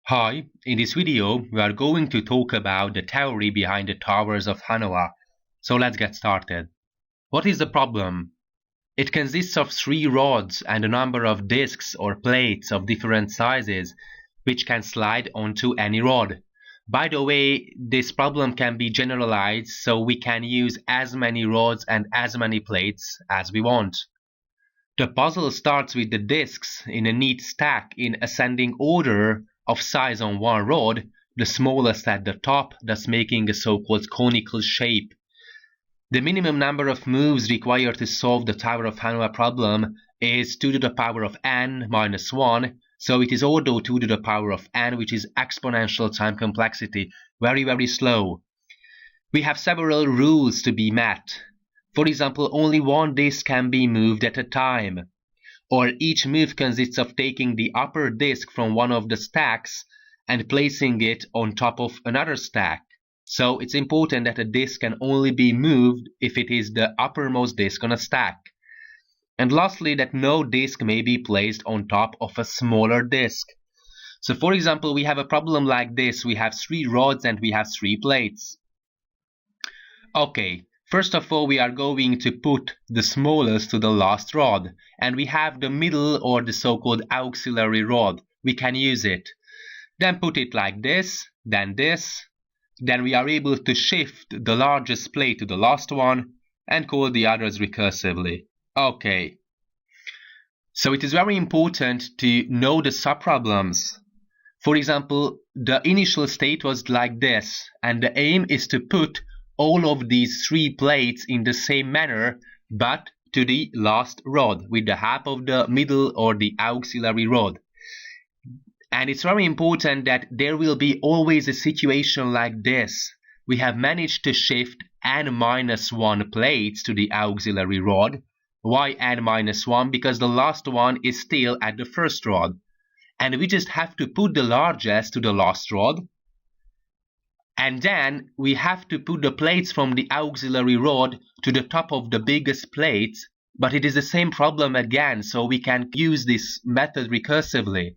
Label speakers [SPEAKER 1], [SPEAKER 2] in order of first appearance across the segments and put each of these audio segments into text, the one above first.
[SPEAKER 1] Hi, in this video we are going to talk about the theory behind the towers of Hanoi. So let's get started. What is the problem? It consists of 3 rods and a number of discs or plates of different sizes which can slide onto any rod. By the way, this problem can be generalized, so we can use as many rods and as many plates as we want. The puzzle starts with the discs in a neat stack in ascending order of size on one rod, the smallest at the top, thus making a so-called conical shape. The minimum number of moves required to solve the Tower of Hanoi problem is 2 to the power of n minus 1, so it is order 2 to the power of n, which is exponential time complexity, very slow. We have several rules to be met. For example, only one disc can be moved at a time, or each move consists of taking the upper disc from one of the stacks and placing it on top of another stack. So it's important that a disc can only be moved if it is the uppermost disc on a stack. And lastly, that no disc may be placed on top of a smaller disc. So for example, we have a problem like this. We have 3 rods and we have 3 plates. Okay. First of all, we are going to put the smallest to the last rod, and we have the middle or the so-called auxiliary rod. We can use it. Then put it like this, then this. Then we are able to shift the largest plate to the last one and call the others recursively. Okay. So it is very important to know the subproblems. For example, the initial state was like this, and the aim is to put all of these 3 plates in the same manner, but to the last rod with the help of the middle or the auxiliary rod. And it's very important that there will be always a situation like this. We have managed to shift n-1 plates to the auxiliary rod. Why n-1? Because the last one is still at the first rod. And we just have to put the largest to the last rod. And then we have to put the plates from the auxiliary rod to the top of the biggest plates, but it is the same problem again, so we can use this method recursively.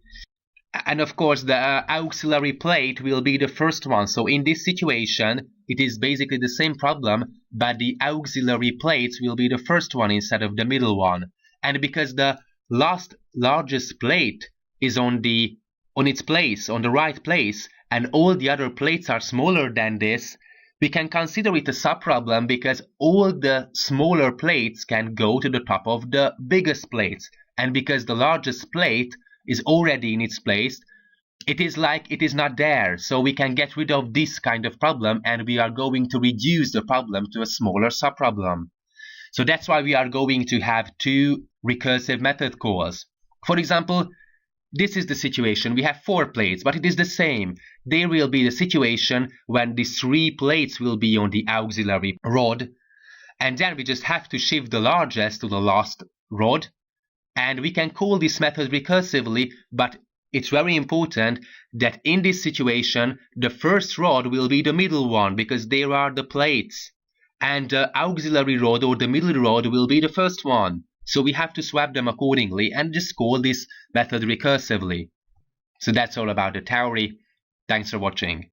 [SPEAKER 1] And of course, the auxiliary plate will be the first one. So in this situation, it is basically the same problem, but the auxiliary plates will be the first one instead of the middle one. And because the largest plate is on its place, on the right place, and all the other plates are smaller than this, we can consider it a subproblem because all the smaller plates can go to the top of the biggest plates. And because the largest plate is already in its place, it is like it is not there. So we can get rid of this kind of problem, and we are going to reduce the problem to a smaller subproblem. So that's why we are going to have 2 recursive method calls. For example, this is the situation. We have 4 plates, but it is the same. There will be the situation when the 3 plates will be on the auxiliary rod, and then we just have to shift the largest to the last rod, and we can call this method recursively, but it's very important that in this situation, the first rod will be the middle one, because there are the plates, and the auxiliary rod or the middle rod will be the first one. So we have to swap them accordingly and just call this method recursively. So that's all about the theory. Thanks for watching.